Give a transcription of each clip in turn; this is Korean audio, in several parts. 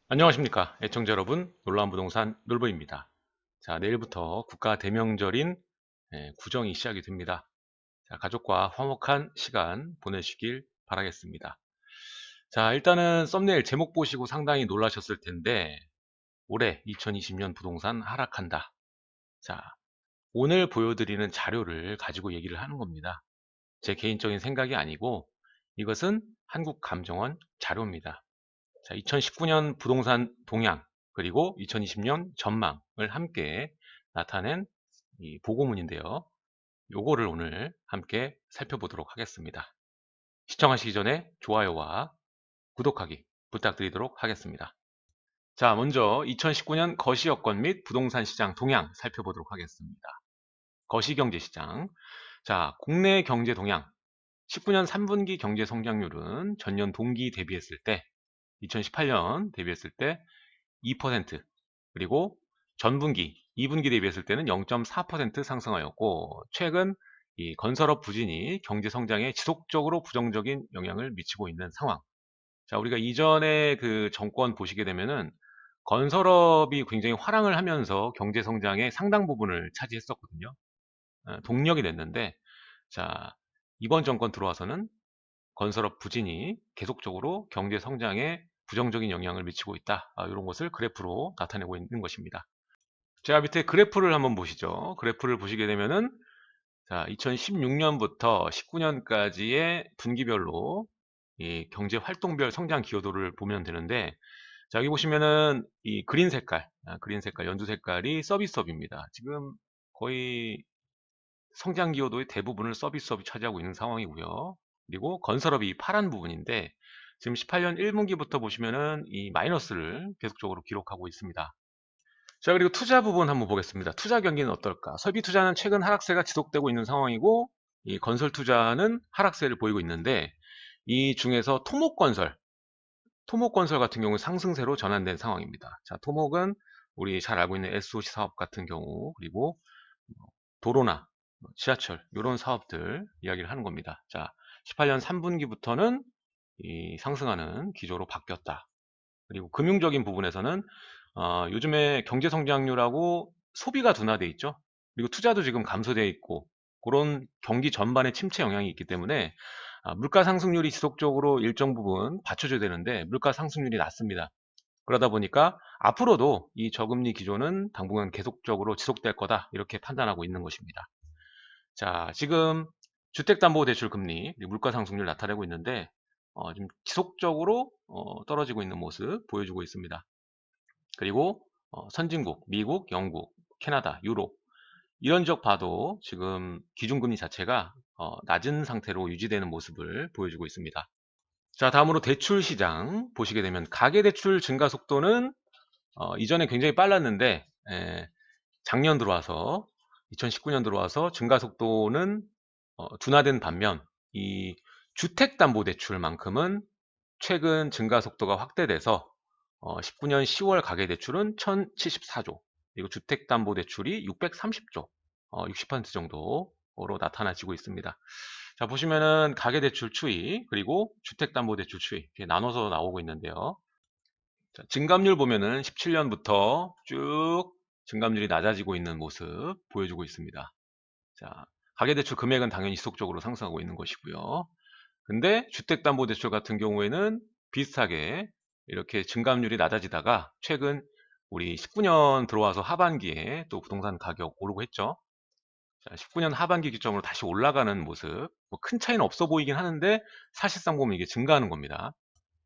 안녕하십니까 애청자 여러분, 놀라운 부동산 놀부입니다. 자, 내일부터 국가 대명절인 구정이 시작이 됩니다. 자, 가족과 화목한 시간 보내시길 바라겠습니다. 자, 일단은 썸네일 제목 보시고 상당히 놀라셨을 텐데, 올해 2020년 부동산 하락한다. 자, 오늘 보여드리는 자료를 가지고 얘기를 하는 겁니다. 제 개인적인 생각이 아니고 이것은 한국감정원 자료입니다. 자, 2019년 부동산 동향 그리고 2020년 전망을 함께 나타낸 이 보고문인데요. 요거를 오늘 함께 살펴보도록 하겠습니다. 시청하시기 전에 좋아요와 구독하기 부탁드리도록 하겠습니다. 자, 먼저 2019년 거시여건 및 부동산 시장 동향 살펴보도록 하겠습니다. 거시경제시장. 자, 국내 경제 동향. 19년 3분기 경제 성장률은 전년 동기 대비했을 때 2018년 대비했을 때 2%, 그리고 전분기 2분기 대비했을 때는 0.4% 상승하였고, 최근 이 건설업 부진이 경제 성장에 지속적으로 부정적인 영향을 미치고 있는 상황. 자, 우리가 이전에 그 정권 보시게 되면은 건설업이 굉장히 화랑을 하면서 경제 성장의 상당 부분을 차지했었거든요. 동력이 됐는데, 자, 이번 정권 들어와서는 건설업 부진이 계속적으로 경제 성장에 부정적인 영향을 미치고 있다. 이런 것을 그래프로 나타내고 있는 것입니다. 자, 밑에 그래프를 한번 보시죠. 그래프를 보시게 되면은, 자, 2016년부터 19년까지의 분기별로 이 경제 활동별 성장 기여도를 보면 되는데, 자, 여기 보시면은 이 그린 색깔, 그린 색깔, 연두 색깔이 서비스업입니다. 지금 거의 성장 기여도의 대부분을 서비스업이 차지하고 있는 상황이고요. 그리고 건설업이 파란 부분인데, 지금 18년 1분기부터 보시면은 이 마이너스를 계속적으로 기록하고 있습니다. 자, 그리고 투자 부분 한번 보겠습니다. 투자 경기는 어떨까? 설비 투자는 최근 하락세가 지속되고 있는 상황이고, 이 건설 투자는 하락세를 보이고 있는데, 이 중에서 토목건설 같은 경우는 상승세로 전환된 상황입니다. 자, 토목은 우리 잘 알고 있는 SOC 사업 같은 경우, 그리고 도로나 지하철 이런 사업들 이야기를 하는 겁니다. 자, 18년 3분기부터는 이 상승하는 기조로 바뀌었다. 그리고 금융적인 부분에서는 요즘에 경제 성장률하고 소비가 둔화돼 있죠. 그리고 투자도 지금 감소돼 있고, 그런 경기 전반의 침체 영향이 있기 때문에 물가 상승률이 지속적으로 일정 부분 받쳐줘야 되는데 물가 상승률이 낮습니다. 그러다 보니까 앞으로도 이 저금리 기조는 당분간 계속적으로 지속될 거다, 이렇게 판단하고 있는 것입니다. 자, 지금 주택담보대출 금리, 그리고 물가 상승률 나타내고 있는데, 지금 지속적으로 떨어지고 있는 모습 보여주고 있습니다. 그리고 선진국, 미국, 영국, 캐나다, 유럽 이런 적 봐도 지금 기준금리 자체가 낮은 상태로 유지되는 모습을 보여주고 있습니다. 자, 다음으로 대출 시장 보시게 되면 가계대출 증가 속도는 이전에 굉장히 빨랐는데, 작년 들어와서 2019년 들어와서 증가 속도는 둔화된 반면, 이 주택담보대출만큼은 최근 증가 속도가 확대돼서 19년 10월 가계대출은 1074조, 그리고 주택담보대출이 630조, 60% 정도로 나타나지고 있습니다. 자, 보시면은 가계대출 추이, 그리고 주택담보대출 추이 이렇게 나눠서 나오고 있는데요. 자, 증감률 보면은 17년부터 쭉 증감률이 낮아지고 있는 모습 보여주고 있습니다. 자, 가계대출 금액은 당연히 지속적으로 상승하고 있는 것이고요. 근데 주택담보대출 같은 경우에는 비슷하게 이렇게 증감률이 낮아지다가 최근 우리 19년 들어와서 하반기에 또 부동산 가격 오르고 했죠. 자, 19년 하반기 기점으로 다시 올라가는 모습. 뭐 큰 차이는 없어 보이긴 하는데 사실상 보면 이게 증가하는 겁니다.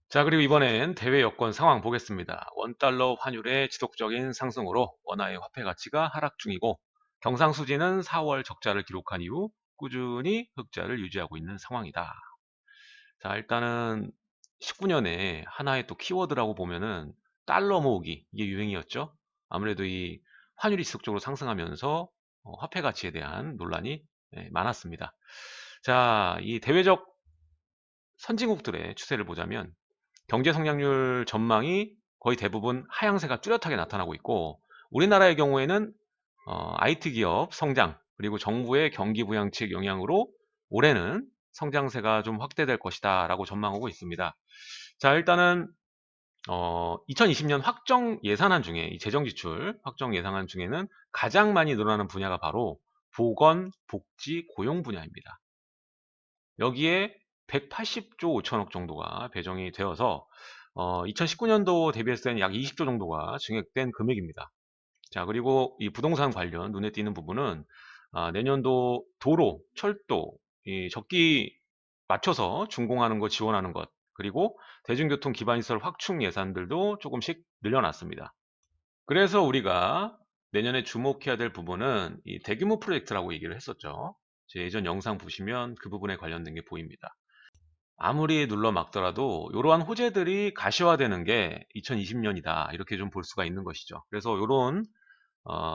자, 그리고 이번엔 대외 여건 상황 보겠습니다. 원달러 환율의 지속적인 상승으로 원화의 화폐 가치가 하락 중이고, 경상수지는 4월 적자를 기록한 이후 꾸준히 흑자를 유지하고 있는 상황이다. 자, 일단은 19년에 하나의 또 키워드라고 보면은 달러 모으기, 이게 유행이었죠. 아무래도 이 환율이 지속적으로 상승하면서 화폐 가치에 대한 논란이 많았습니다. 자, 이 대외적 선진국들의 추세를 보자면 경제 성장률 전망이 거의 대부분 하향세가 뚜렷하게 나타나고 있고, 우리나라의 경우에는 IT 기업 성장, 그리고 정부의 경기 부양책 영향으로 올해는 성장세가 좀 확대될 것이다 라고 전망하고 있습니다. 자, 일단은 2020년 확정 예산안 중에 이 재정 지출 확정 예산안 중에는 가장 많이 늘어나는 분야가 바로 보건, 복지, 고용 분야입니다. 여기에 180조 5천억 정도가 배정이 되어서 2019년도 대비했을 때는 약 20조 정도가 증액된 금액입니다. 자, 그리고 이 부동산 관련 눈에 띄는 부분은 내년도 도로, 철도, 이 적기 맞춰서 준공하는 거 지원하는 것, 그리고 대중교통 기반시설 확충 예산들도 조금씩 늘려놨습니다. 그래서 우리가 내년에 주목해야 될 부분은 이 대규모 프로젝트라고 얘기를 했었죠. 제 예전 영상 보시면 그 부분에 관련된 게 보입니다. 아무리 눌러 막더라도 이러한 호재들이 가시화되는 게 2020년이다. 이렇게 좀 볼 수가 있는 것이죠. 그래서 이런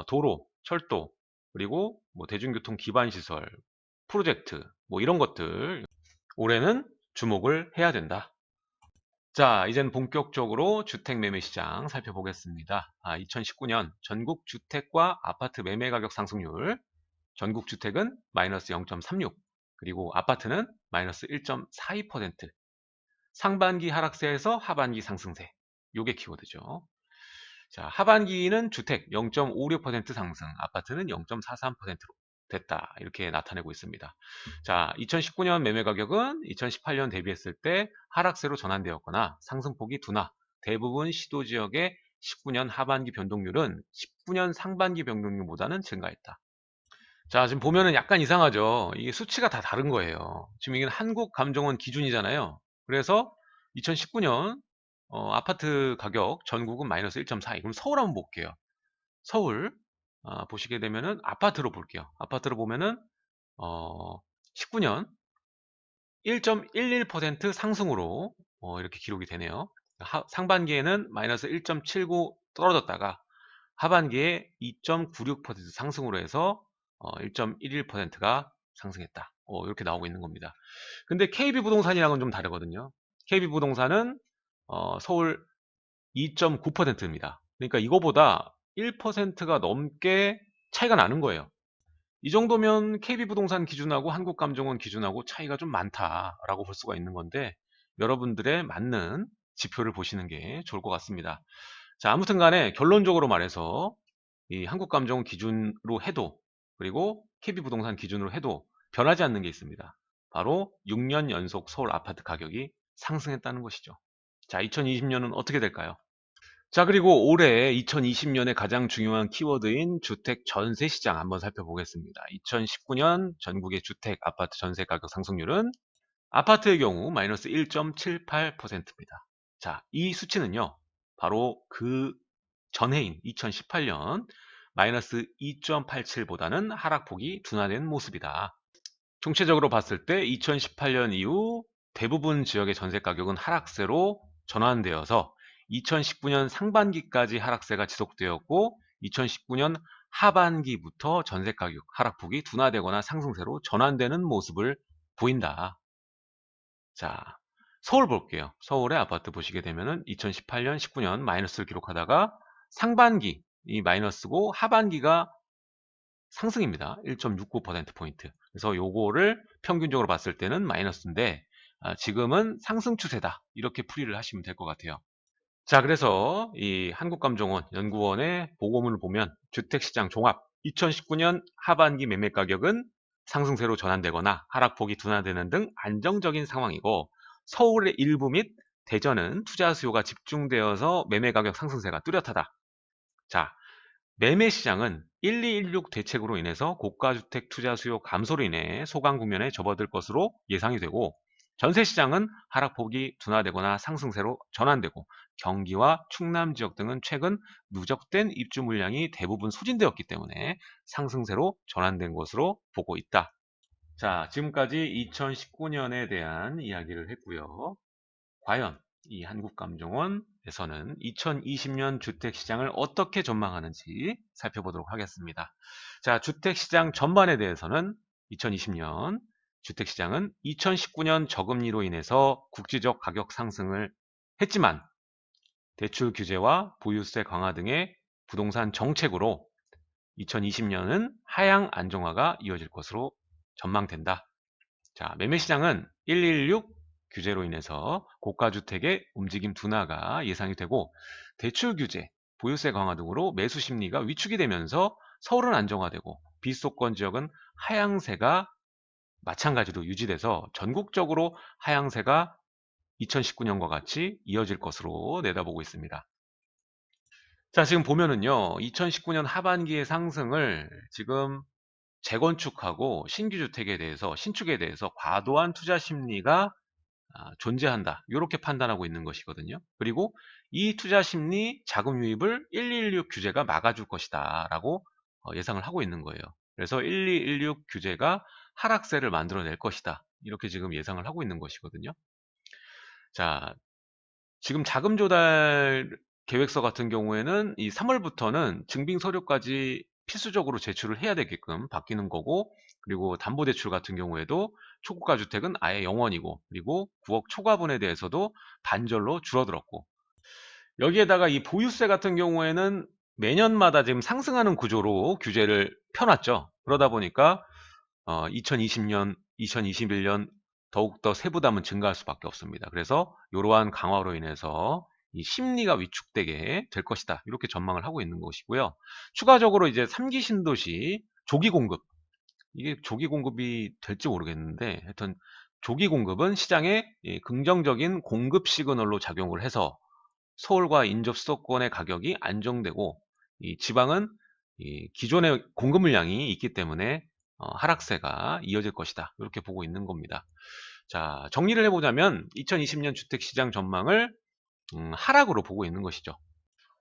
도로, 철도, 그리고 뭐 대중교통 기반 시설, 프로젝트, 뭐 이런 것들 올해는 주목을 해야 된다. 자, 이젠 본격적으로 주택 매매 시장 살펴보겠습니다. 2019년 전국 주택과 아파트 매매 가격 상승률, 전국 주택은 마이너스 0.36, 그리고 아파트는 마이너스 1.42%, 상반기 하락세에서 하반기 상승세, 요게 키워드죠. 자, 하반기는 주택 0.56% 상승, 아파트는 0.43%로 됐다. 이렇게 나타내고 있습니다. 자, 2019년 매매 가격은 2018년 대비했을 때 하락세로 전환되었거나 상승폭이 둔화. 대부분 시도 지역의 19년 하반기 변동률은 19년 상반기 변동률보다는 증가했다. 자, 지금 보면은 약간 이상하죠. 이게 수치가 다 다른 거예요. 지금 이게 한국감정원 기준이잖아요. 그래서 2019년 아파트 가격 전국은 마이너스 1.42. 그럼 서울 한번 볼게요. 서울 보시게 되면은 아파트로 볼게요. 아파트로 보면은 19년 1.11% 상승으로 이렇게 기록이 되네요. 상반기에는 마이너스 1.79 떨어졌다가 하반기에 2.96% 상승으로 해서 1.11%가 상승했다. 이렇게 나오고 있는 겁니다. 근데 KB부동산이랑은 좀 다르거든요. KB부동산은 서울 2.9%입니다. 그러니까 이거보다 1%가 넘게 차이가 나는 거예요. 이 정도면 KB부동산 기준하고 한국감정원 기준하고 차이가 좀 많다라고 볼 수가 있는 건데 여러분들의 맞는 지표를 보시는 게 좋을 것 같습니다. 자, 아무튼 간에 결론적으로 말해서 이 한국감정원 기준으로 해도 그리고 KB부동산 기준으로 해도 변하지 않는 게 있습니다. 바로 6년 연속 서울 아파트 가격이 상승했다는 것이죠. 자, 2020년은 어떻게 될까요? 자, 그리고 올해 2020년에 가장 중요한 키워드인 주택 전세 시장 한번 살펴보겠습니다. 2019년 전국의 주택 아파트 전세 가격 상승률은 아파트의 경우 마이너스 1.78%입니다. 자, 이 수치는요, 바로 그 전해인 2018년 마이너스 2.87보다는 하락폭이 둔화된 모습이다. 총체적으로 봤을 때 2018년 이후 대부분 지역의 전세 가격은 하락세로 전환되어서 2019년 상반기까지 하락세가 지속되었고 2019년 하반기부터 전세 가격 하락폭이 둔화되거나 상승세로 전환되는 모습을 보인다. 자, 서울 볼게요. 서울의 아파트 보시게 되면은 2018년, 19년 마이너스를 기록하다가 상반기 이 마이너스고 하반기가 상승입니다. 1.69%포인트. 그래서 요거를 평균적으로 봤을 때는 마이너스인데 지금은 상승 추세다. 이렇게 풀이를 하시면 될 것 같아요. 자, 그래서 이 한국감정원 연구원의 보고문을 보면 주택시장 종합 2019년 하반기 매매 가격은 상승세로 전환되거나 하락폭이 둔화되는 등 안정적인 상황이고 서울의 일부 및 대전은 투자 수요가 집중되어서 매매 가격 상승세가 뚜렷하다. 자, 매매 시장은 1216 대책으로 인해서 고가주택 투자 수요 감소로 인해 소강 국면에 접어들 것으로 예상이 되고 전세 시장은 하락폭이 둔화되거나 상승세로 전환되고 경기와 충남 지역 등은 최근 누적된 입주 물량이 대부분 소진되었기 때문에 상승세로 전환된 것으로 보고 있다. 자, 지금까지 2019년에 대한 이야기를 했고요. 과연 이 한국감정원에서는 2020년 주택시장을 어떻게 전망하는지 살펴보도록 하겠습니다. 자, 주택시장 전반에 대해서는 2020년 주택시장은 2019년 저금리로 인해서 국지적 가격 상승을 했지만 대출 규제와 보유세 강화 등의 부동산 정책으로 2020년은 하향 안정화가 이어질 것으로 전망된다. 자, 매매 시장은 116 규제로 인해서 고가주택의 움직임 둔화가 예상이 되고, 대출 규제, 보유세 강화 등으로 매수 심리가 위축이 되면서 서울은 안정화되고 비수도권 지역은 하향세가 마찬가지로 유지돼서 전국적으로 하향세가 2019년과 같이 이어질 것으로 내다보고 있습니다. 자, 지금 보면은요, 2019년 하반기의 상승을 지금 재건축하고 신규 주택에 대해서, 신축에 대해서 과도한 투자 심리가 존재한다, 이렇게 판단하고 있는 것이거든요. 그리고 이 투자 심리 자금 유입을 1216 규제가 막아줄 것이다 라고 예상을 하고 있는 거예요. 그래서 1216 규제가 하락세를 만들어낼 것이다, 이렇게 지금 예상을 하고 있는 것이거든요. 자, 지금 자금 조달 계획서 같은 경우에는 이 3월부터는 증빙 서류까지 필수적으로 제출을 해야 되게끔 바뀌는 거고, 그리고 담보대출 같은 경우에도 초고가 주택은 아예 0원이고, 그리고 9억 초과분에 대해서도 반절로 줄어들었고, 여기에다가 이 보유세 같은 경우에는 매년마다 지금 상승하는 구조로 규제를 펴놨죠. 그러다 보니까 2020년, 2021년 더욱더 세부담은 증가할 수밖에 없습니다. 그래서 이러한 강화로 인해서 이 심리가 위축되게 될 것이다, 이렇게 전망을 하고 있는 것이고요. 추가적으로 이제 3기 신도시 조기 공급, 이게 조기 공급이 될지 모르겠는데, 하여튼 조기 공급은 시장에 긍정적인 공급 시그널로 작용을 해서 서울과 인접 수도권의 가격이 안정되고, 이 지방은 이 기존의 공급 물량이 있기 때문에 하락세가 이어질 것이다, 이렇게 보고 있는 겁니다. 자, 정리를 해보자면 2020년 주택시장 전망을 하락으로 보고 있는 것이죠.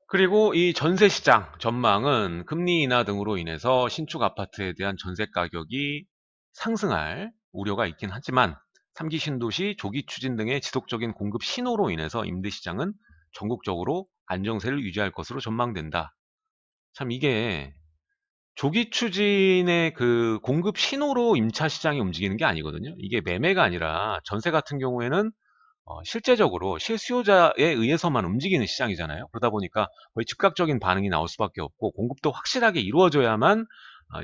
그리고 이 전세시장 전망은 금리 인하 등으로 인해서 신축 아파트에 대한 전세 가격이 상승할 우려가 있긴 하지만, 3기 신도시 조기 추진 등의 지속적인 공급 신호로 인해서 임대시장은 전국적으로 안정세를 유지할 것으로 전망된다. 참, 이게 조기 추진의 그 공급 신호로 임차 시장이 움직이는 게 아니거든요. 이게 매매가 아니라 전세 같은 경우에는 실제적으로 실수요자에 의해서만 움직이는 시장이잖아요. 그러다 보니까 거의 즉각적인 반응이 나올 수밖에 없고, 공급도 확실하게 이루어져야만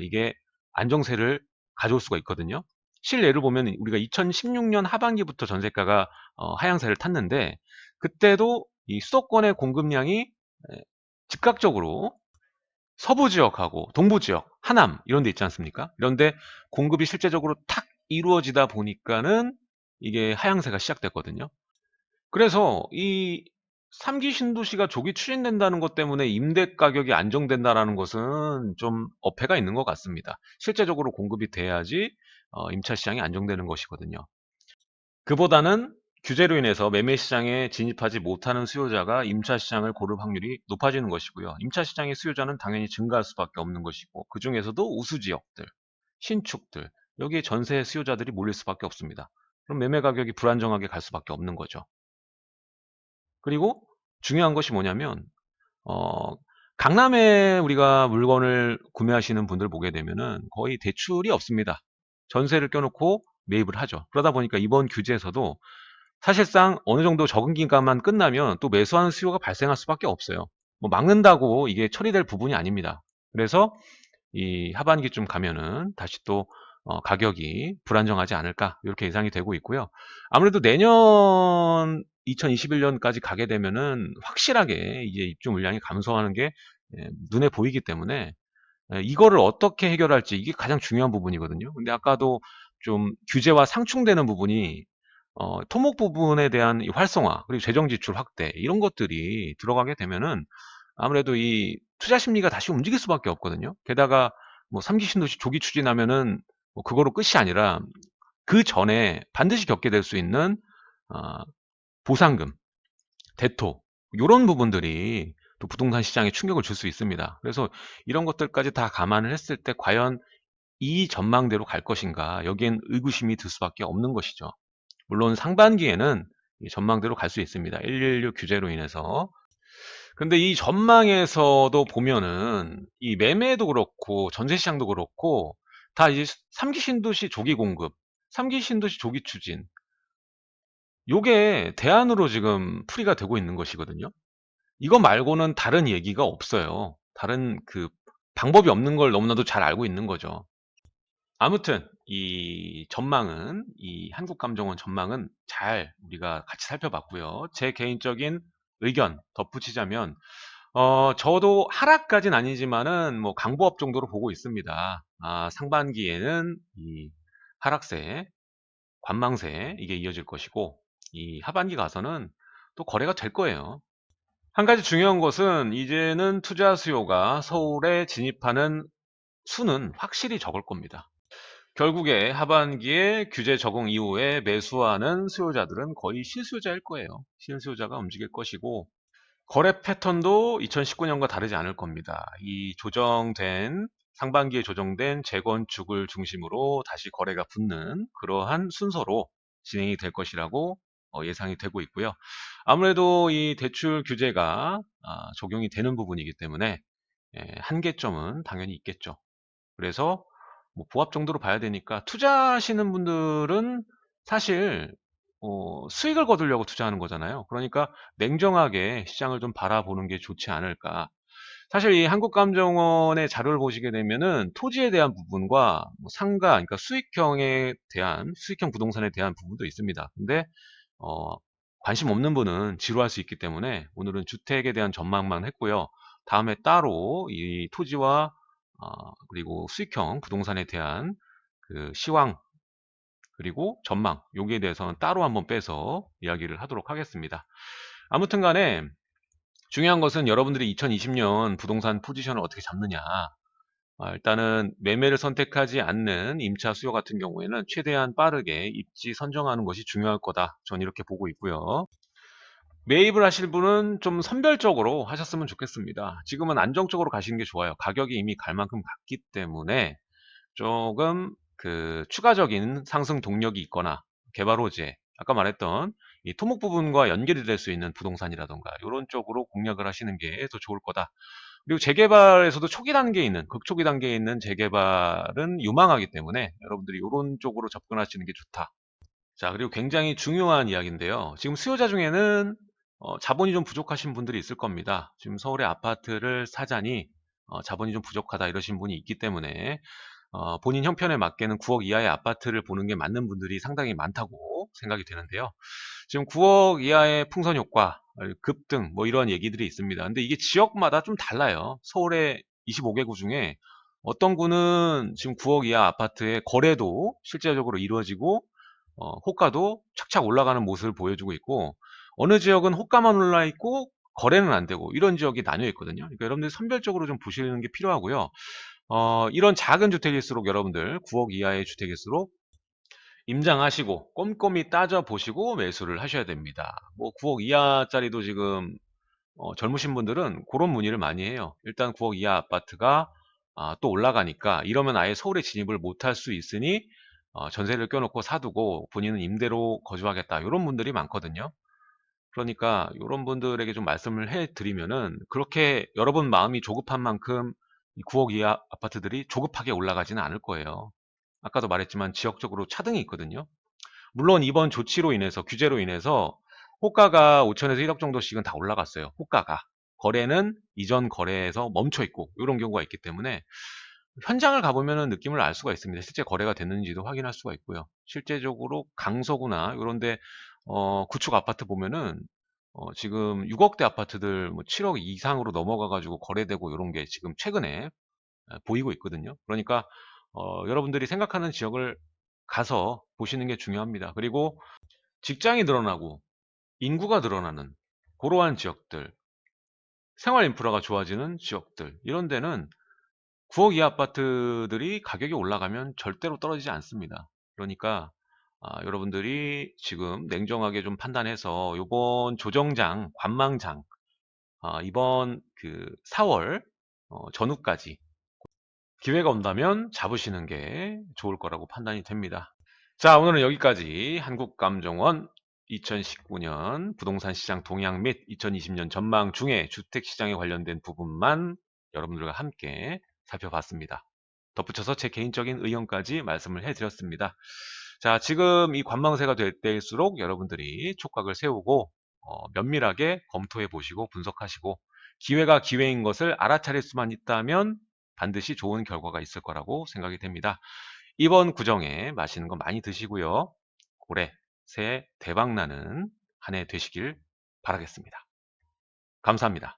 이게 안정세를 가져올 수가 있거든요. 실예를 보면 우리가 2016년 하반기부터 전세가가 하향세를 탔는데, 그때도 이 수도권의 공급량이 즉각적으로 서부 지역하고 동부 지역, 하남 이런 데 있지 않습니까? 이런데 공급이 실제적으로 탁 이루어지다 보니까는 이게 하향세가 시작됐거든요. 그래서 이 3기 신도시가 조기 추진된다는 것 때문에 임대 가격이 안정된다라는 것은 좀 어폐가 있는 것 같습니다. 실제적으로 공급이 돼야지 임차 시장이 안정되는 것이거든요. 그보다는 규제로 인해서 매매 시장에 진입하지 못하는 수요자가 임차 시장을 고를 확률이 높아지는 것이고요. 임차 시장의 수요자는 당연히 증가할 수밖에 없는 것이고, 그 중에서도 우수 지역들, 신축들, 여기에 전세 수요자들이 몰릴 수밖에 없습니다. 그럼 매매 가격이 불안정하게 갈 수밖에 없는 거죠. 그리고 중요한 것이 뭐냐면, 어, 강남에 우리가 물건을 구매하시는 분들 보게 되면은 거의 대출이 없습니다. 전세를 껴놓고 매입을 하죠. 그러다 보니까 이번 규제에서도 사실상 어느 정도 적응 기간만 끝나면 또 매수하는 수요가 발생할 수밖에 없어요. 뭐 막는다고 이게 처리될 부분이 아닙니다. 그래서 이 하반기쯤 가면은 다시 또 가격이 불안정하지 않을까, 이렇게 예상이 되고 있고요. 아무래도 내년 2021년까지 가게 되면은 확실하게 이제 입주 물량이 감소하는 게 눈에 보이기 때문에 이거를 어떻게 해결할지, 이게 가장 중요한 부분이거든요. 근데 아까도 좀 규제와 상충되는 부분이 토목 부분에 대한 이 활성화, 그리고 재정 지출 확대, 이런 것들이 들어가게 되면은 아무래도 이 투자 심리가 다시 움직일 수밖에 없거든요. 게다가 뭐 3기 신도시 조기 추진하면은 뭐 그거로 끝이 아니라 그 전에 반드시 겪게 될 수 있는 어, 보상금, 대토, 요런 부분들이 또 부동산 시장에 충격을 줄 수 있습니다. 그래서 이런 것들까지 다 감안을 했을 때 과연 이 전망대로 갈 것인가, 여기엔 의구심이 들 수밖에 없는 것이죠. 물론 상반기에는 이 전망대로 갈 수 있습니다. 116 규제로 인해서. 근데 이 전망에서도 보면은 이 매매도 그렇고 전세 시장도 그렇고 다 이제 3기 신도시 조기 공급, 3기 신도시 조기 추진, 요게 대안으로 지금 풀이가 되고 있는 것이거든요. 이거 말고는 다른 얘기가 없어요. 다른 그 방법이 없는 걸 너무나도 잘 알고 있는 거죠. 아무튼 이 전망은, 이 한국감정원 전망은 잘 우리가 같이 살펴봤고요. 제 개인적인 의견 덧붙이자면, 저도 하락까지는 아니지만은 뭐 강보합 정도로 보고 있습니다. 상반기에는 이 하락세, 관망세 이게 이어질 것이고, 이 하반기 가서는 또 거래가 될 거예요. 한 가지 중요한 것은 이제는 투자 수요가 서울에 진입하는 수는 확실히 적을 겁니다. 결국에 하반기에 규제 적응 이후에 매수하는 수요자들은 거의 실수요자일 거예요. 실수요자가 움직일 것이고, 거래 패턴도 2019년과 다르지 않을 겁니다. 이 상반기에 조정된 재건축을 중심으로 다시 거래가 붙는 그러한 순서로 진행이 될 것이라고 예상이 되고 있고요. 아무래도 이 대출 규제가 적용이 되는 부분이기 때문에 한계점은 당연히 있겠죠. 그래서 뭐 보합 정도로 봐야 되니까, 투자하시는 분들은 사실 수익을 거두려고 투자하는 거잖아요. 그러니까 냉정하게 시장을 좀 바라보는 게 좋지 않을까. 사실 이 한국감정원의 자료를 보시게 되면은 토지에 대한 부분과 뭐 상가, 그러니까 수익형 부동산에 대한 부분도 있습니다. 근데 어, 관심 없는 분은 지루할 수 있기 때문에 오늘은 주택에 대한 전망만 했고요. 다음에 따로 이 토지와 그리고 수익형 부동산에 대한 그 시황 그리고 전망 여기에 대해서는 따로 한번 빼서 이야기를 하도록 하겠습니다. 아무튼 간에 중요한 것은 여러분들이 2020년 부동산 포지션을 어떻게 잡느냐. 일단은 매매를 선택하지 않는 임차 수요 같은 경우에는 최대한 빠르게 입지 선정하는 것이 중요할 거다. 전 이렇게 보고 있고요. 매입을 하실 분은 좀 선별적으로 하셨으면 좋겠습니다. 지금은 안정적으로 가시는 게 좋아요. 가격이 이미 갈 만큼 갔기 때문에 조금 그 추가적인 상승 동력이 있거나 개발 호재, 아까 말했던 이 토목 부분과 연결이 될 수 있는 부동산이라던가 이런 쪽으로 공략을 하시는 게 더 좋을 거다. 그리고 재개발에서도 초기 단계에 있는, 극초기 단계에 있는 재개발은 유망하기 때문에 여러분들이 이런 쪽으로 접근하시는 게 좋다. 자, 그리고 굉장히 중요한 이야기인데요. 지금 수요자 중에는 자본이 좀 부족하신 분들이 있을 겁니다. 지금 서울의 아파트를 사자니 자본이 좀 부족하다 이러신 분이 있기 때문에 본인 형편에 맞게는 9억 이하의 아파트를 보는 게 맞는 분들이 상당히 많다고 생각이 되는데요. 지금 9억 이하의 풍선 효과, 급등, 뭐 이런 얘기들이 있습니다. 근데 이게 지역마다 좀 달라요. 서울의 25개구 중에 어떤 구는 지금 9억 이하 아파트의 거래도 실제적으로 이루어지고, 호가도 착착 올라가는 모습을 보여주고 있고, 어느 지역은 호가만 올라 있고, 거래는 안 되고, 이런 지역이 나뉘어 있거든요. 그러니까 여러분들 선별적으로 좀 보시는 게 필요하고요. 이런 작은 주택일수록 여러분들 9억 이하의 주택일수록 임장하시고 꼼꼼히 따져보시고 매수를 하셔야 됩니다. 뭐 9억 이하짜리도 지금 젊으신 분들은 그런 문의를 많이 해요. 일단 9억 이하 아파트가 또 올라가니까 이러면 아예 서울에 진입을 못할 수 있으니 전세를 껴놓고 사두고 본인은 임대로 거주하겠다. 이런 분들이 많거든요. 그러니까 이런 분들에게 좀 말씀을 해드리면은 그렇게 여러분 마음이 조급한 만큼 이 9억 이하 아파트들이 조급하게 올라가지는 않을 거예요. 아까도 말했지만 지역적으로 차등이 있거든요. 물론 이번 조치로 인해서, 규제로 인해서 호가가 5천에서 1억 정도씩은 다 올라갔어요. 호가가. 거래는 이전 거래에서 멈춰 있고 이런 경우가 있기 때문에 현장을 가보면 느낌을 알 수가 있습니다. 실제 거래가 됐는지도 확인할 수가 있고요. 실제적으로 강서구나 이런데 구축 아파트 보면은 지금 6억대 아파트들 뭐 7억 이상으로 넘어가가지고 거래되고 이런 게 지금 최근에 보이고 있거든요. 그러니까 여러분들이 생각하는 지역을 가서 보시는 게 중요합니다. 그리고 직장이 늘어나고 인구가 늘어나는 그러한 지역들, 생활 인프라가 좋아지는 지역들 이런 데는 9억 이하 아파트들이 가격이 올라가면 절대로 떨어지지 않습니다. 그러니까 여러분들이 지금 냉정하게 좀 판단해서 이번 조정장, 관망장, 이번 그 4월 전후까지 기회가 온다면 잡으시는 게 좋을 거라고 판단이 됩니다. 자, 오늘은 여기까지 한국감정원 2019년 부동산 시장 동향 및 2020년 전망 중에 주택시장에 관련된 부분만 여러분들과 함께 살펴봤습니다. 덧붙여서 제 개인적인 의견까지 말씀을 해드렸습니다. 자, 지금 이 관망세가 될 때일수록 여러분들이 촉각을 세우고 면밀하게 검토해 보시고 분석하시고 기회가 기회인 것을 알아차릴 수만 있다면 반드시 좋은 결과가 있을 거라고 생각이 됩니다. 이번 구정에 맛있는 거 많이 드시고요. 올해 새해 대박 나는 한 해 되시길 바라겠습니다. 감사합니다.